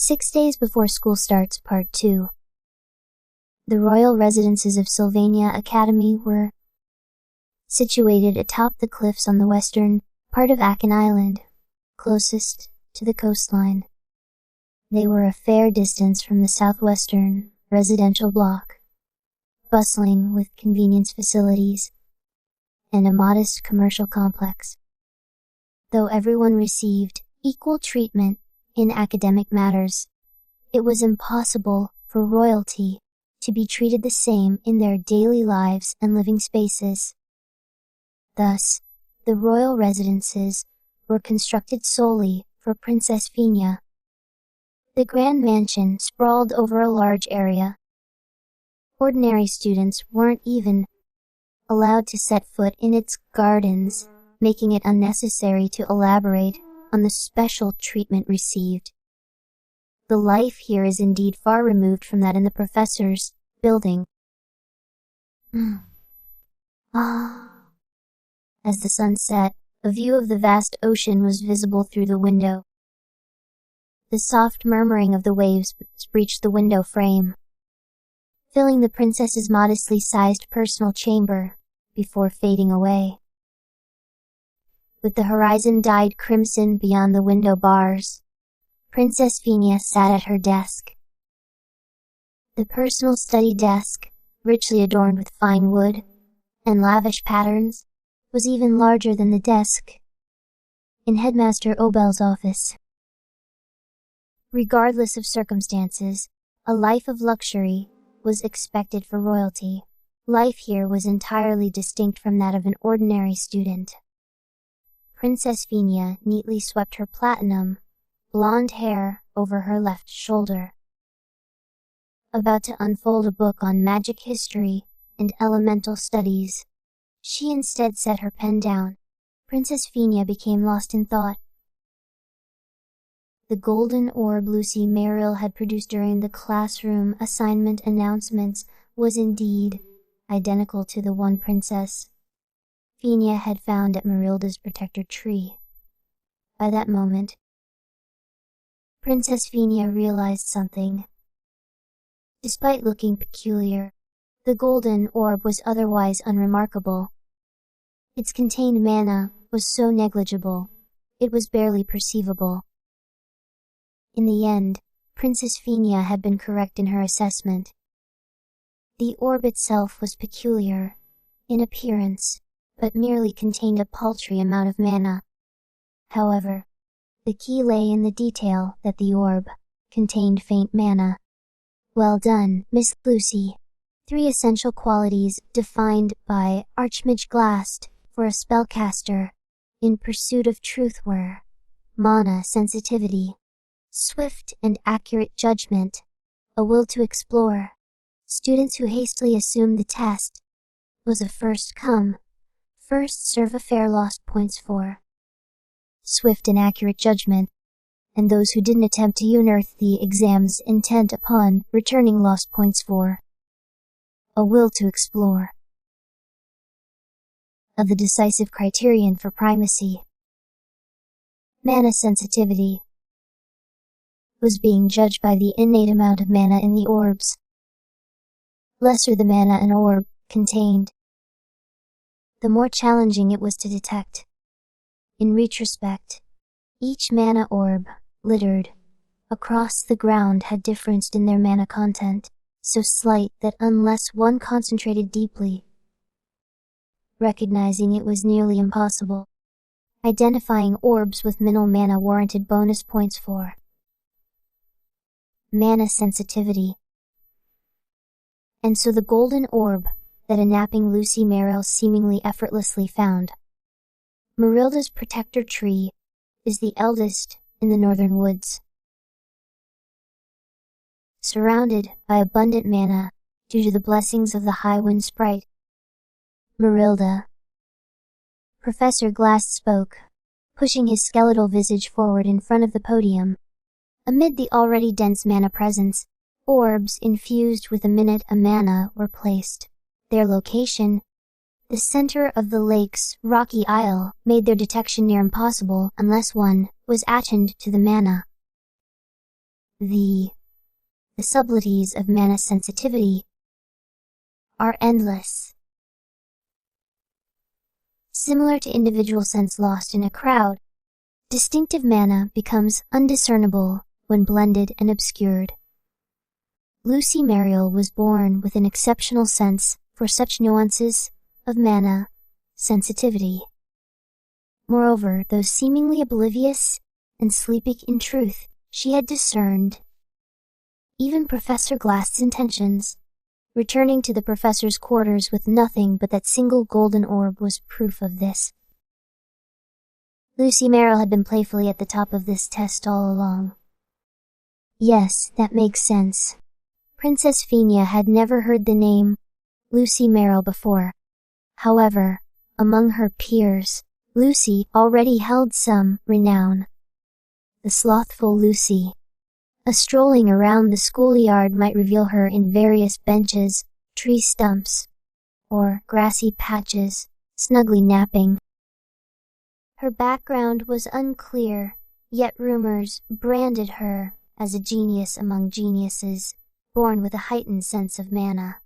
6 days before school starts, Part 2. The royal residences of Sylvania Academy were situated atop the cliffs on the western part of Akan Island, closest to the coastline. They were a fair distance from the southwestern residential block, bustling with convenience facilities and a modest commercial complex. Though everyone received equal treatment in academic matters, it was impossible for royalty to be treated the same in their daily lives and living spaces. Thus, the royal residences were constructed solely for Princess Fina. The grand mansion sprawled over a large area. Ordinary students weren't even allowed to set foot in its gardens, making it unnecessary to elaborate on the special treatment received. The life here is indeed far removed from that in the professor's building. As the sun set, a view of the vast ocean was visible through the window. The soft murmuring of the waves breached the window frame, filling the princess's modestly sized personal chamber before fading away. With the horizon dyed crimson beyond the window bars, Princess Fina sat at her desk. The personal study desk, richly adorned with fine wood and lavish patterns, was even larger than the desk in Headmaster Obel's office. Regardless of circumstances, a life of luxury was expected for royalty. Life here was entirely distinct from that of an ordinary student. Princess Fina neatly swept her platinum, blonde hair over her left shoulder. About to unfold a book on magic history and elemental studies, she instead set her pen down. Princess Fina became lost in thought. The golden orb Lucy Merrill had produced during the classroom assignment announcements was indeed identical to the one Princess Fina had found at Merilda's protector tree. By that moment, Princess Fina realized something. Despite looking peculiar, the golden orb was otherwise unremarkable. Its contained mana was so negligible, it was barely perceivable. In the end, Princess Fina had been correct in her assessment. The orb itself was peculiar in appearance, but merely contained a paltry amount of mana. However, the key lay in the detail that the orb contained faint mana. Well done, Miss Lucy. 3 essential qualities defined by Archmage Glast for a spellcaster in pursuit of truth were mana sensitivity, swift and accurate judgment, a will to explore. Students who hastily assumed the test was a first come, first serve affair lost points for. Swift and accurate judgment, and those who didn't attempt to unearth the exam's intent upon returning lost points for. A will to explore. Of the decisive criterion for primacy, mana sensitivity was being judged by the innate amount of mana in the orbs. Lesser the mana an orb contained, the more challenging it was to detect. In retrospect, each mana orb littered across the ground had differenced in their mana content, so slight that unless one concentrated deeply, recognizing it was nearly impossible. Identifying orbs with minimal mana warranted bonus points for mana sensitivity. And so the golden orb that a napping Lucy Merrill seemingly effortlessly found. Merilda's protector tree is the eldest in the northern woods. Surrounded by abundant mana due to the blessings of the High Wind Sprite, Merilda. Professor Glast spoke, pushing his skeletal visage forward in front of the podium. Amid the already dense mana presence, orbs infused with a minute a mana were placed. Their location, the center of the lake's rocky isle, made their detection near impossible unless one was attuned to the mana. The subtleties of mana sensitivity are endless. Similar to individual sense lost in a crowd, distinctive mana becomes undiscernible when blended and obscured. Lucy Merrill was born with an exceptional sense for such nuances of mana sensitivity. Moreover, though seemingly oblivious and sleeping in truth, she had discerned even Professor Glass's intentions. Returning to the professor's quarters with nothing but that single golden orb was proof of this. Lucy Merrill had been playfully at the top of this test all along. Yes, that makes sense. Princess Phinia had never heard the name Lucy Merrill before. However, among her peers, Lucy already held some renown. The slothful Lucy. A strolling around the schoolyard might reveal her in various benches, tree stumps, or grassy patches, snugly napping. Her background was unclear, yet rumors branded her as a genius among geniuses, born with a heightened sense of mana.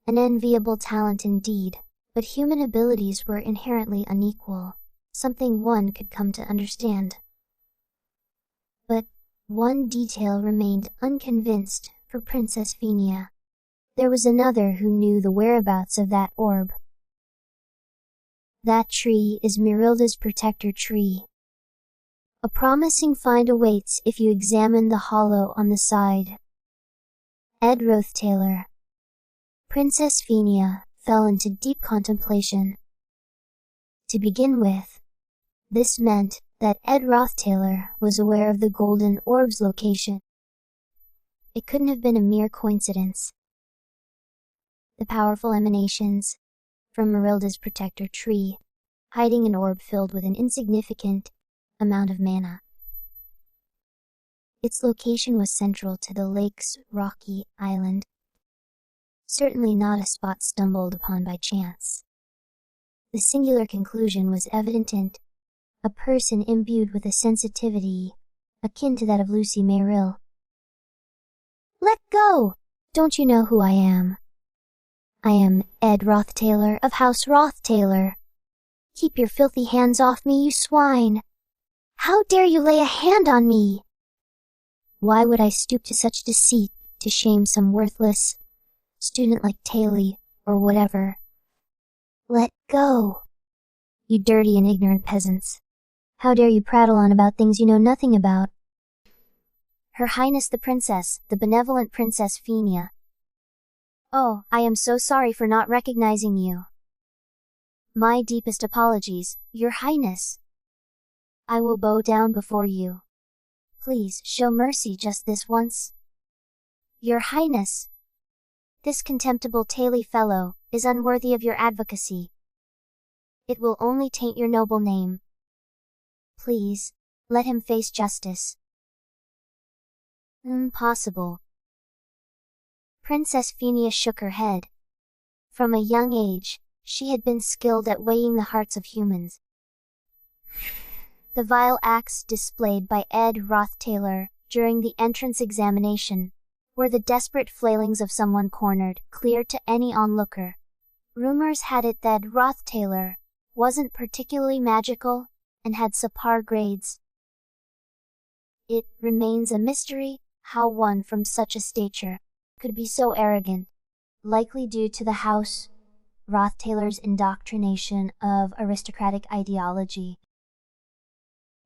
An enviable talent indeed, but human abilities were inherently unequal, something one could come to understand. But one detail remained unconvinced for Princess Phinia. There was another who knew the whereabouts of that orb. That tree is Merilda's protector tree. A promising find awaits if you examine the hollow on the side. Ed Rothtailor. Princess Phinia fell into deep contemplation. To begin with, this meant that Ed Rothtailor was aware of the golden orb's location. It couldn't have been a mere coincidence. The powerful emanations from Merilda's protector tree, hiding an orb filled with an insignificant amount of mana. Its location was central to the lake's rocky island. Certainly not a spot stumbled upon by chance. The singular conclusion was evident in a person imbued with a sensitivity akin to that of Lucy Merrill. Let go! Don't you know who I am? I am Ed Rothtailor of House Rothtailor. Keep your filthy hands off me, you swine! How dare you lay a hand on me? Why would I stoop to such deceit to shame some worthless student like Taily, or whatever? Let go! You dirty and ignorant peasants. How dare you prattle on about things you know nothing about? Her Highness the Princess, the benevolent Princess Phinia. Oh, I am so sorry for not recognizing you. My deepest apologies, Your Highness. I will bow down before you. Please show mercy just this once. Your Highness. This contemptible Taily fellow is unworthy of your advocacy. It will only taint your noble name. Please, let him face justice. Impossible. Princess Phinia shook her head. From a young age, she had been skilled at weighing the hearts of humans. The vile acts displayed by Ed Rothtailor during the entrance examination were the desperate flailings of someone cornered, clear to any onlooker. Rumors had it that Rothtailor wasn't particularly magical and had subpar grades. It remains a mystery how one from such a stature could be so arrogant, likely due to the House Rothtailor's indoctrination of aristocratic ideology.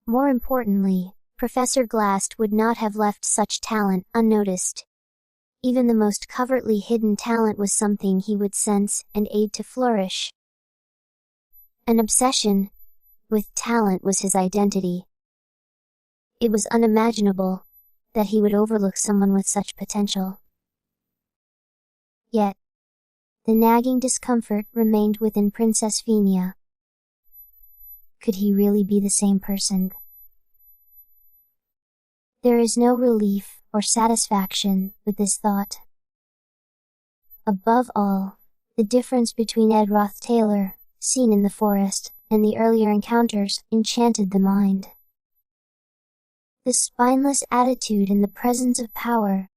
More importantly, Professor Glast would not have left such talent unnoticed. Even the most covertly hidden talent was something he would sense and aid to flourish. An obsession with talent was his identity. It was unimaginable that he would overlook someone with such potential. Yet, the nagging discomfort remained within Princess Phinia. Could he really be the same person? There is no relief or satisfaction with this thought. Above all, the difference between Ed Rothtailor, seen in the forest, and the earlier encounters enchanted the mind. The spineless attitude in the presence of power,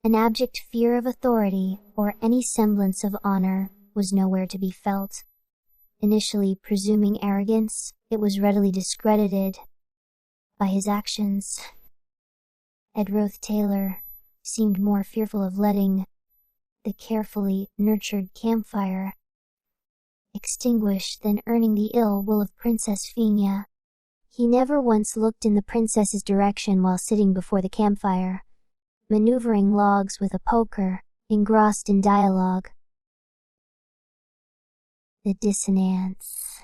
an abject fear of authority, or any semblance of honor, was nowhere to be felt. Initially presuming arrogance, it was readily discredited by his actions. Ed Roth-Taylor seemed more fearful of letting the carefully nurtured campfire extinguish than earning the ill will of Princess Fina. He never once looked in the princess's direction while sitting before the campfire, maneuvering logs with a poker, engrossed in dialogue. The dissonance.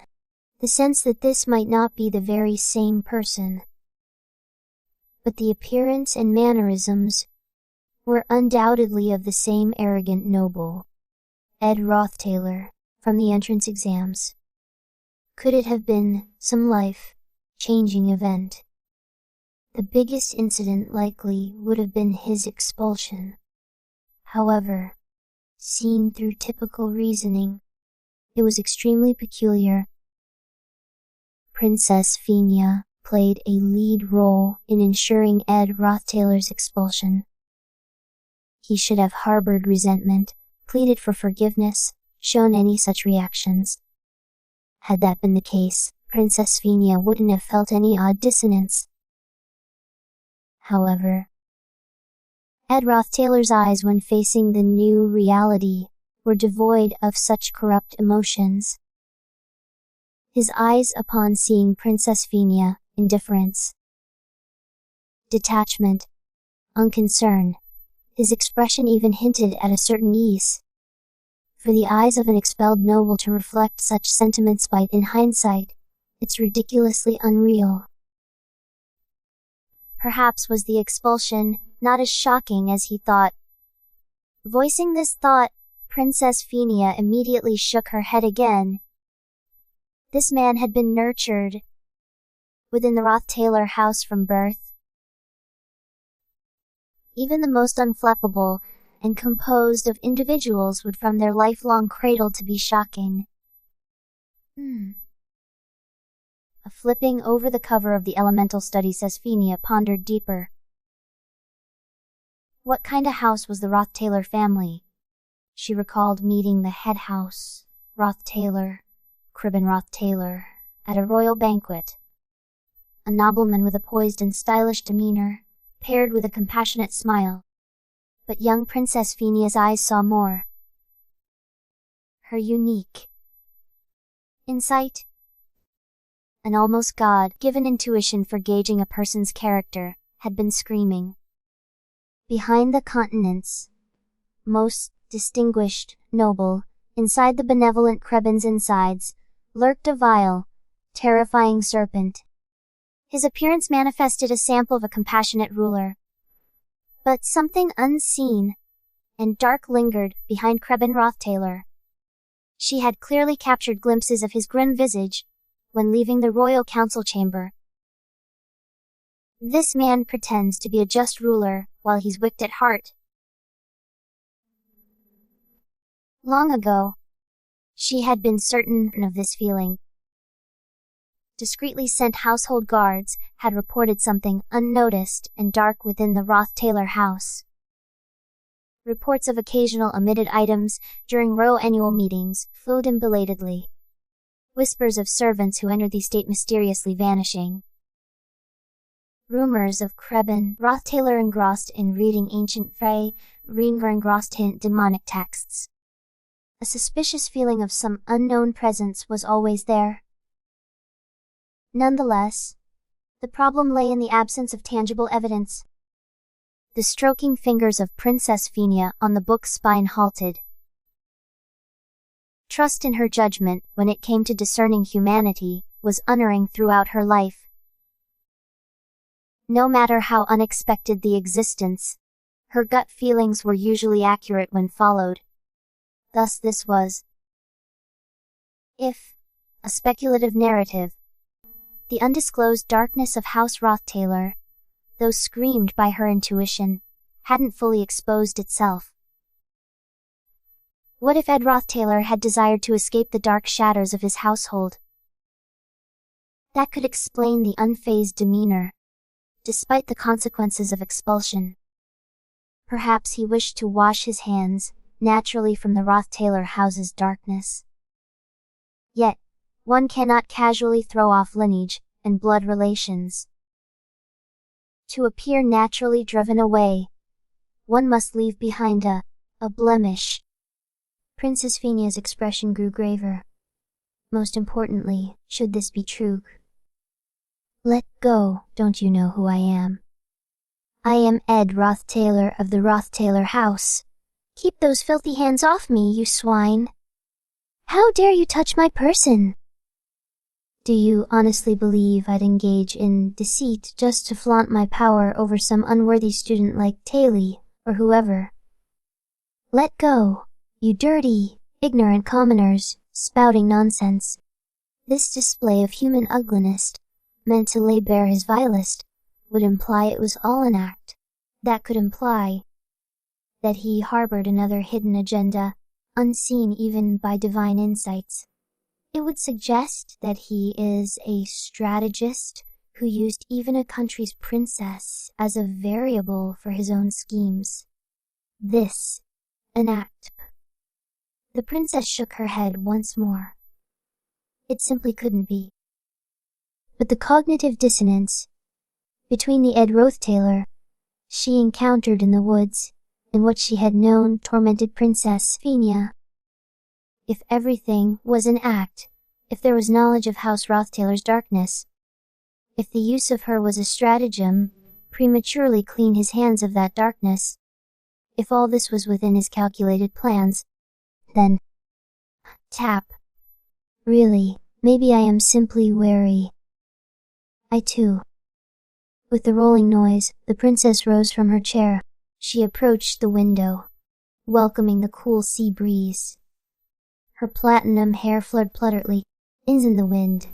The sense that this might not be the very same person. But the appearance and mannerisms were undoubtedly of the same arrogant noble. Ed Roth-Taylor, from the entrance exams. Could it have been some life-changing event? The biggest incident likely would have been his expulsion. However, seen through typical reasoning, it was extremely peculiar. Princess Fina played a lead role in ensuring Ed Roth-Taylor's expulsion. He should have harbored resentment, pleaded for forgiveness, shown any such reactions. Had that been the case, Princess Fina wouldn't have felt any odd dissonance. However, Ed Roth-Taylor's eyes when facing the new reality were devoid of such corrupt emotions. His eyes upon seeing Princess Fina, indifference, detachment, unconcern. His expression even hinted at a certain ease. For the eyes of an expelled noble to reflect such sentiments might, in hindsight, it's ridiculously unreal. Perhaps was the expulsion not as shocking as he thought. Voicing this thought, Princess Fina immediately shook her head again. This man had been nurtured within the Roth-Taylor house from birth. Even the most unflappable and composed of individuals would from their lifelong cradle to be shocking. A flipping over the cover of the Elemental Studies as Fina pondered deeper. What kind of house was the Roth-Taylor family? She recalled meeting the head house, Roth-Taylor, Cribben Roth-Taylor, at a royal banquet. A nobleman with a poised and stylish demeanor, paired with a compassionate smile. But young Princess Fina's eyes saw more. Her unique insight, an almost God-given intuition for gauging a person's character, had been screaming. Behind the continent's most distinguished noble, inside the benevolent Crebben's insides, lurked a vile, terrifying serpent. His appearance manifested a sample of a compassionate ruler. But something unseen and dark lingered behind Cribben Roth-Taylor. She had clearly captured glimpses of his grim visage when leaving the royal council chamber. This man pretends to be a just ruler while he's wicked at heart. Long ago, she had been certain of this feeling. Discreetly sent household guards had reported something unnoticed and dark within the Roth-Taylor house. Reports of occasional omitted items during royal annual meetings flowed in belatedly. Whispers of servants who entered the estate mysteriously vanishing. Rumors of Cribben Roth-Taylor engrossed in reading ancient Frey, Ringer engrossed in demonic texts. A suspicious feeling of some unknown presence was always there. Nonetheless, the problem lay in the absence of tangible evidence. The stroking fingers of Princess Fina on the book's spine halted. Trust in her judgment when it came to discerning humanity was unerring throughout her life. No matter how unexpected the existence, her gut feelings were usually accurate when followed. Thus this was, if a speculative narrative, the undisclosed darkness of House Roth-Taylor, though screamed by her intuition, hadn't fully exposed itself. What if Ed Roth-Taylor had desired to escape the dark shadows of his household? That could explain the unfazed demeanor, despite the consequences of expulsion. Perhaps he wished to wash his hands naturally from the Roth-Taylor house's darkness. Yet, one cannot casually throw off lineage and blood relations. To appear naturally driven away, one must leave behind a blemish. Princess Fenia's expression grew graver. Most importantly, should this be true. Let go, don't you know who I am? I am Ed Roth-Taylor of the Roth-Taylor house. Keep those filthy hands off me, you swine. How dare you touch my person? Do you honestly believe I'd engage in deceit just to flaunt my power over some unworthy student like Taylor, or whoever? Let go, you dirty, ignorant commoners, spouting nonsense. This display of human ugliness, meant to lay bare his vilest, would imply it was all an act. That could imply that he harbored another hidden agenda, unseen even by divine insights. It would suggest that he is a strategist who used even a country's princess as a variable for his own schemes. This, an act. The princess shook her head once more. It simply couldn't be. But the cognitive dissonance between the Ed Roth-Taylor she encountered in the woods and what she had known tormented Princess Fenia. If everything was an act, if there was knowledge of House Roth-Taylor's darkness, if the use of her was a stratagem, prematurely clean his hands of that darkness, if all this was within his calculated plans, then... Tap. Really, maybe I am simply wary. I too. With the rolling noise, the princess rose from her chair. She approached the window, welcoming the cool sea breeze. Her platinum hair fluttered in the wind.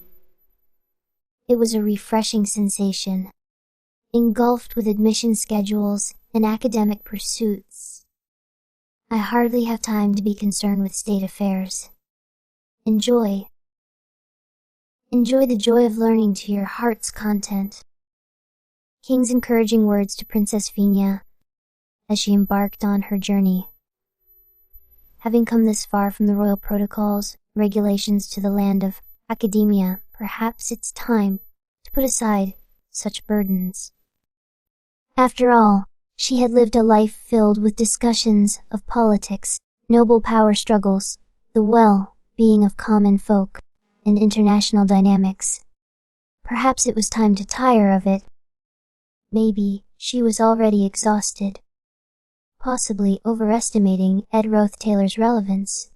It was a refreshing sensation. Engulfed with admission schedules and academic pursuits, I hardly have time to be concerned with state affairs. Enjoy the joy of learning to your heart's content. King's encouraging words to Princess Fenia as she embarked on her journey. Having come this far from the royal protocols, regulations to the land of academia, perhaps it's time to put aside such burdens. After all, she had lived a life filled with discussions of politics, noble power struggles, the well-being of common folk, and international dynamics. Perhaps it was time to tire of it. Maybe she was already exhausted, possibly overestimating Ed Roth-Taylor's relevance.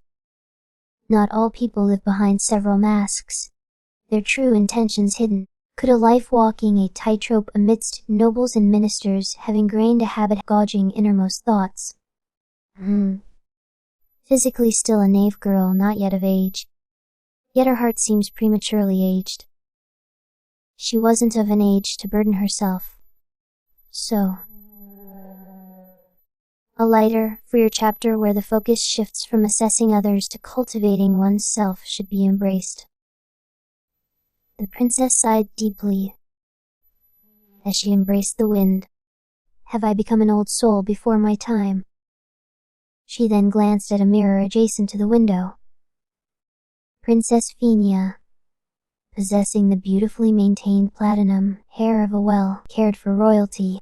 Not all people live behind several masks, their true intentions hidden. Could a life walking a tightrope amidst nobles and ministers have ingrained a habit gauging innermost thoughts? Physically still a knave girl, not yet of age, yet her heart seems prematurely aged. She wasn't of an age to burden herself. So, a lighter, freer chapter where the focus shifts from assessing others to cultivating one's self should be embraced. The princess sighed deeply as she embraced the wind. Have I become an old soul before my time? She then glanced at a mirror adjacent to the window. Princess Fenia, possessing the beautifully maintained platinum hair of a well-cared-for royalty,